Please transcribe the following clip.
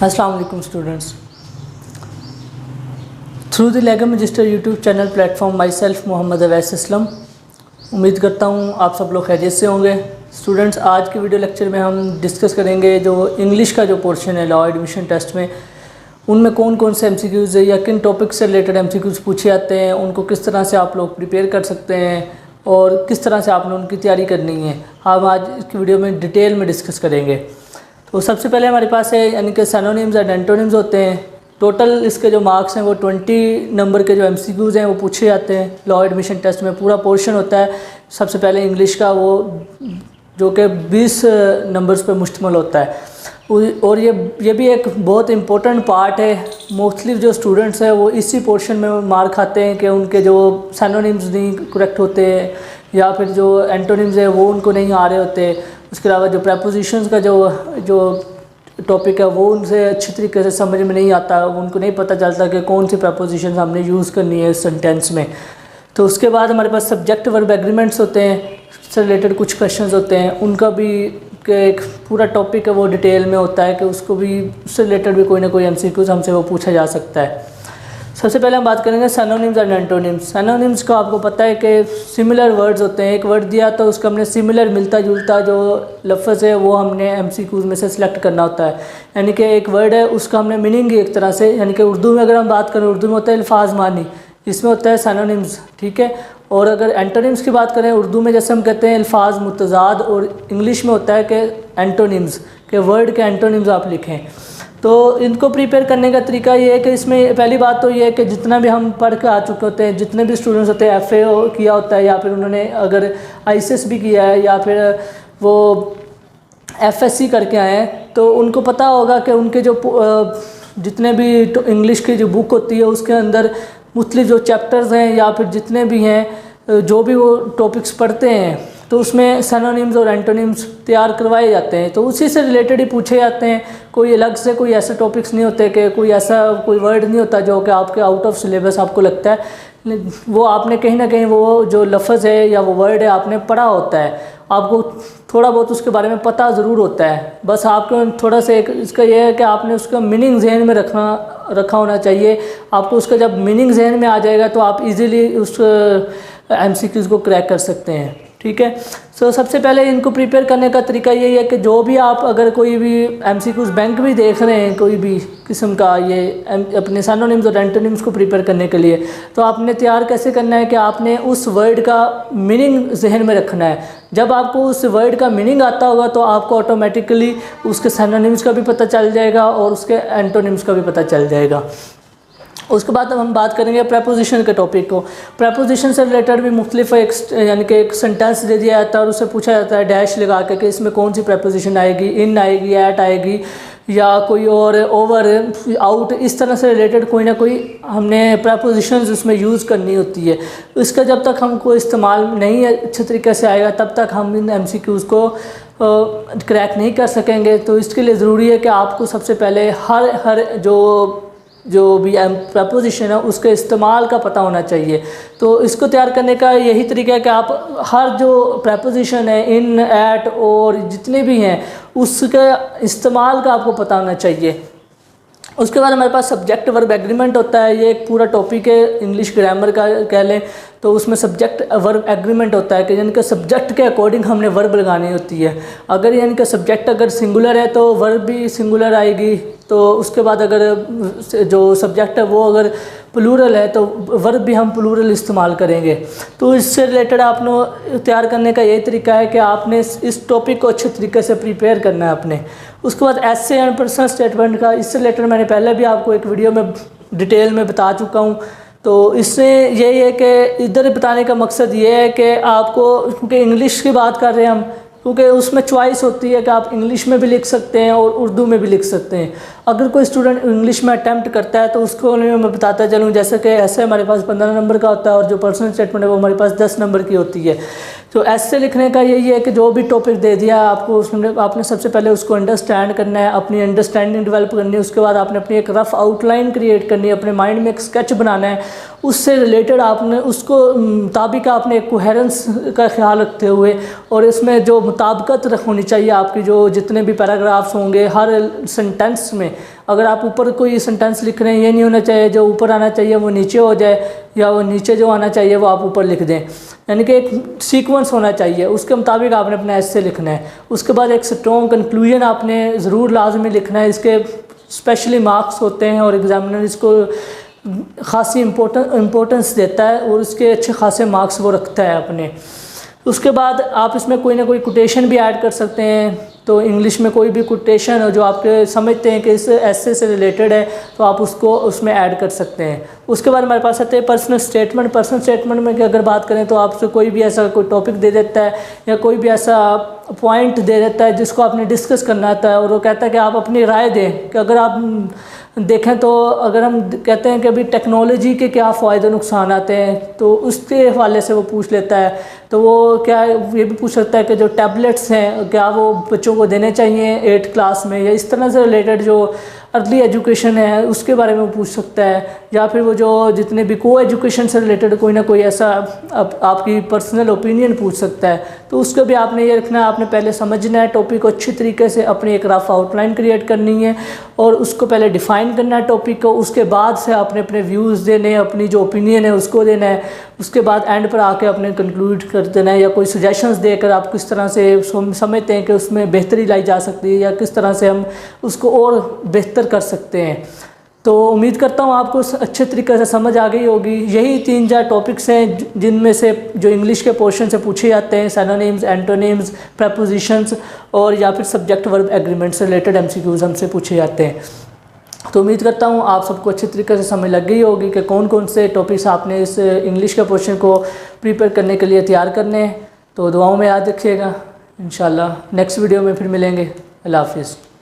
अस्सलाम वालेकुम students. Through the Lega Magister YouTube channel platform myself Mohammad Awais Aslam. उम्मीद करता हूँ आप सब लोग खैरियत से होंगे। स्टूडेंट्स, आज के वीडियो लेक्चर में हम डिस्कस करेंगे जो इंग्लिश का जो पोर्शन है लॉ एडमिशन टेस्ट में, उनमें कौन कौन से एमसीक्यूज़ है या किन टॉपिक से रिलेटेड एमसीक्यूज़ पूछे जाते हैं, उनको किस तरह से आप लोग प्रिपेयर कर सकते हैं और किस तरह से आपने उनकी तैयारी करनी है, हम आज इसकी वीडियो में डिटेल में डिस्कस करेंगे। तो सबसे पहले हमारे पास है यानी कि सिनोनिम्स एंड एंटोनिम्स होते हैं। टोटल इसके जो मार्क्स हैं वो 20 नंबर के जो एमसीक्यूज़ हैं वो पूछे जाते हैं लॉ एडमिशन टेस्ट में। पूरा पोर्शन होता है सबसे पहले इंग्लिश का, वो जो कि 20 नंबर्स पे मुश्तमिल होता है। और ये भी एक बहुत इम्पोर्टेंट पार्ट है। मुख्तलिफ जो स्टूडेंट्स हैं वो इसी पोर्शन में मार खाते हैं कि उनके जो सिनोनिम्स नहीं करेक्ट होते हैं या फिर जो एंटोनिम्स है वो उनको नहीं आ रहे होते। उसके अलावा जो प्रेपोजिशंस का जो टॉपिक है वो उनसे अच्छी तरीके से समझ में नहीं आता, उनको नहीं पता चलता कि कौन सी प्रेपोजिशंस हमने यूज़ करनी है सेंटेंस में। तो उसके बाद हमारे पास सब्जेक्ट वर्ब एग्रीमेंट्स होते हैं, उससे रिलेटेड कुछ क्वेश्चंस होते हैं, उनका भी एक पूरा टॉपिक है वो डिटेल में होता है कि उसको भी उससे रिलेटेड भी कोई ना कोई एमसीक्यूज़ हमसे वो पूछा जा सकता है। सबसे पहले हम बात करेंगे सिनोनिम्स एंड एंटोनिम्स। सिनोनिम्स का आपको पता है कि सिमिलर वर्ड्स होते हैं। एक वर्ड दिया तो उसका हमने सिमिलर मिलता जुलता जो लफ्ज़ है वो हमने एमसीक्यूज़ में से सिलेक्ट करना होता है। यानी कि एक वर्ड है उसका हमने मीनिंग एक तरह से, यानी कि उर्दू में अगर हम बात करें, उर्दू में होता है अल्फाज मानी, इसमें होता है सिनोनिम्स, ठीक है। और अगर एंटोनिम्स की बात करें, उर्दू में जैसे हम कहते हैं अल्फाज मुतज़ाद, और इंग्लिश में होता है कि एंटोनिम्स, के वर्ड के एंटोनिम्स आप लिखें। तो इनको प्रिपेयर करने का तरीका ये है कि इसमें पहली बात तो ये है कि जितना भी हम पढ़ के आ चुके होते हैं, जितने भी स्टूडेंट्स होते हैं, एफए किया होता है या फिर उन्होंने अगर आईसीएस भी किया है या फिर वो एफएससी करके आए हैं, तो उनको पता होगा कि उनके जो जितने भी इंग्लिश की जो बुक होती है उसके अंदर मुख्तलिफ जो चैप्टर्स हैं या फिर जितने भी हैं जो भी वो टॉपिक्स पढ़ते हैं तो उसमें सिनोनिम्स और एंटोनिम्स तैयार करवाए जाते हैं। तो उसी से रिलेटेड ही पूछे जाते हैं। कोई अलग से कोई ऐसे टॉपिक्स नहीं होते कि कोई ऐसा कोई वर्ड नहीं होता जो कि आपके आउट ऑफ सिलेबस आपको लगता है। वो आपने कहीं ना कहीं वो जो लफ्ज़ है या वो वर्ड है आपने पढ़ा होता है, आपको थोड़ा बहुत उसके बारे में पता ज़रूर होता है। बस आपको थोड़ा सा एक इसका यह है कि आपने उसका मीनिंग जहन में रखा होना चाहिए। आपको उसका जब मीनिंग जहन में आ जाएगा तो आप इजीली उस एमसीक्यूज़ को क्रैक कर सकते हैं, ठीक है। सो सबसे पहले इनको प्रिपेयर करने का तरीका यही है कि जो भी आप अगर कोई भी एमसीक्यूज़ बैंक भी देख रहे हैं कोई भी किस्म का, ये अपने सिनोनिम्स और एंटोनिम्स को प्रिपेयर करने के लिए, तो आपने तैयार कैसे करना है कि आपने उस वर्ड का मीनिंग जहन में रखना है। जब आपको उस वर्ड का मीनिंग आता होगा तो आपको ऑटोमेटिकली उसके सिनोनिम्स का भी पता चल जाएगा और उसके एंटोनिम्स का भी पता चल जाएगा। उसके बाद अब हम बात करेंगे प्रेपोजिशन के टॉपिक को। प्रेपोजिशन से रिलेटेड भी मुख्तलिफ यानी कि एक सेंटेंस दे दिया जाता है और उससे पूछा जाता है डैश लगा के कि इसमें कौन सी प्रेपोजिशन आएगी, इन आएगी, एट आएगी या कोई और, ओवर, आउट, इस तरह से रिलेटेड कोई ना कोई हमने प्रेपोजिशंस उसमें यूज़ करनी होती है। इसका जब तक हमको इस्तेमाल नहीं अच्छे तरीके से आएगा तब तक हम इन एमसीक्यूज़ को क्रैक नहीं कर सकेंगे। तो इसके लिए ज़रूरी है कि आपको सबसे पहले हर जो भी प्रेपोजिशन है उसके इस्तेमाल का पता होना चाहिए। तो इसको तैयार करने का यही तरीका है कि आप हर जो प्रेपोजिशन है, इन, एट और जितने भी हैं, उसके इस्तेमाल का आपको पता होना चाहिए। उसके बाद हमारे पास सब्जेक्ट वर्ब एग्रीमेंट होता है। ये एक पूरा टॉपिक है इंग्लिश ग्रामर का कह लें, तो उसमें सब्जेक्ट वर्ब एग्रीमेंट होता है कि यानी कि सब्जेक्ट के अकॉर्डिंग हमने वर्ब लगानी होती है। अगर यानी कि सब्जेक्ट अगर सिंगुलर है तो वर्ब भी सिंगुलर आएगी। तो उसके बाद अगर जो सब्जेक्ट है वो अगर प्लूरल है तो वर्ब भी हम प्लूरल इस्तेमाल करेंगे। तो इससे रिलेटेड आपने तैयार करने का यही तरीका है कि आपने इस टॉपिक को अच्छे तरीके से प्रिपेयर करना है अपने। उसके बाद एसे एंड पर्सनल स्टेटमेंट का, इससे रिलेटेड मैंने पहले भी आपको एक वीडियो में डिटेल में बता चुका हूँ। तो इससे यही है कि इधर बताने का मकसद ये है कि आपको, क्योंकि इंग्लिश की बात कर रहे हैं हम, क्योंकि उसमें चॉइस होती है कि आप इंग्लिश में भी लिख सकते हैं और उर्दू में भी लिख सकते हैं। अगर कोई स्टूडेंट इंग्लिश में अटैम्प्ट करता है तो उसको मैं बताता चलूँ, जैसे कि ऐसे हमारे पास 15 नंबर का होता है और जो पर्सनल स्टेटमेंट है वो हमारे पास 10 नंबर की होती है। तो ऐसे लिखने का यही है कि जो भी टॉपिक दे दिया है आपको, उसमें आपने सबसे पहले उसको अंडरस्टैंड करना है, अपनी अंडरस्टैंडिंग डेवलप करनी है। उसके बाद आपने अपनी एक रफ़ आउटलाइन क्रिएट करनी है, अपने माइंड में एक स्केच बनाना है, उससे रिलेटेड आपने उसको मुताबिक आपने एक कोहेरेंस का ख्याल रखते हुए और इसमें जो मुताबिकत होनी चाहिए आपकी, जो जितने भी पैराग्राफ्स होंगे हर सेंटेंस में अगर आप ऊपर कोई सेंटेंस लिख रहे हैं, ये नहीं होना चाहिए जो ऊपर आना चाहिए वो नीचे हो जाए, या वो नीचे जो आना चाहिए वो आप ऊपर लिख दें। यानी कि एक सीक्वेंस होना चाहिए, उसके मुताबिक आपने अपना एसे लिखना है। उसके बाद एक स्ट्रॉन्ग कंक्लूजन आपने ज़रूर लाजमी लिखना है। इसके स्पेशली मार्क्स होते हैं और एग्जामिनर इसको खासी इम्पोर्टेंस देता है और उसके अच्छे खासे मार्क्स वो रखता है अपने। उसके बाद आप इसमें कोई ना कोई कोटेशन भी ऐड कर सकते हैं। तो इंग्लिश में कोई भी कोटेशन हो जो आपके समझते हैं कि इस ऐसे से रिलेटेड है, तो आप उसको उसमें ऐड कर सकते हैं। उसके बाद हमारे पास आते हैं पर्सनल स्टेटमेंट। पर्सनल स्टेटमेंट में अगर बात करें तो आपसे कोई भी ऐसा कोई टॉपिक दे देता है या कोई भी ऐसा पॉइंट दे देता है जिसको आपने डिस्कस करना आता है, और वो कहता है कि आप अपनी राय दें। कि अगर आप देखें तो अगर हम कहते हैं कि अभी टेक्नोलॉजी के क्या फ़ायदे नुकसान आते हैं, तो उसके हवाले से वो पूछ लेता है। तो वो क्या ये भी पूछ सकता है कि जो टैबलेट्स हैं क्या वो बच्चों को देने चाहिए 8th क्लास में, या इस तरह से रिलेटेड जो अर्ली एजुकेशन है उसके बारे में वो पूछ सकता है। या फिर वो जो जितने भी को एजुकेशन से रिलेटेड कोई ना कोई ऐसा आपकी पर्सनल ओपिनियन पूछ सकता है। तो उसको भी आपने ये रखना है, आपने पहले समझना है टॉपिक को अच्छी तरीके से, अपनी एक रफ आउटलाइन क्रिएट करनी है और उसको पहले डिफ़ाइन करना है टॉपिक को। उसके बाद से आपने अपने व्यूज़ देने हैं, अपनी जो ओपिनियन है उसको देना है। उसके बाद एंड पर आके अपने कंक्लूड कर देना है, या कोई सजेशंस देकर आप किस तरह से समझते हैं कि उसमें बेहतरी लाई जा सकती है, या किस तरह से हम उसको और बेहतर कर सकते हैं। तो उम्मीद करता हूँ आपको अच्छे तरीके से समझ आ गई होगी। यही 3-4 टॉपिक्स हैं जिनमें से जो इंग्लिश के पोर्शन से पूछे जाते हैं, सिनोनिम्स, एंटोनिम्स, प्रीपोजिशंस और या फिर सब्जेक्ट वर्ब एग्रीमेंट से रिलेटेड MCQs हमसे पूछे जाते हैं। तो उम्मीद करता हूँ आप सबको अच्छी तरीके से समझ लग गई होगी कि कौन कौन से टॉपिक्स आपने इस इंग्लिश के पोर्शन को प्रिपेयर करने के लिए तैयार करने हैं। तो दुआओं में याद रखिएगा। इंशाल्लाह नेक्स्ट वीडियो में फिर मिलेंगे। अल्लाह हाफिज़।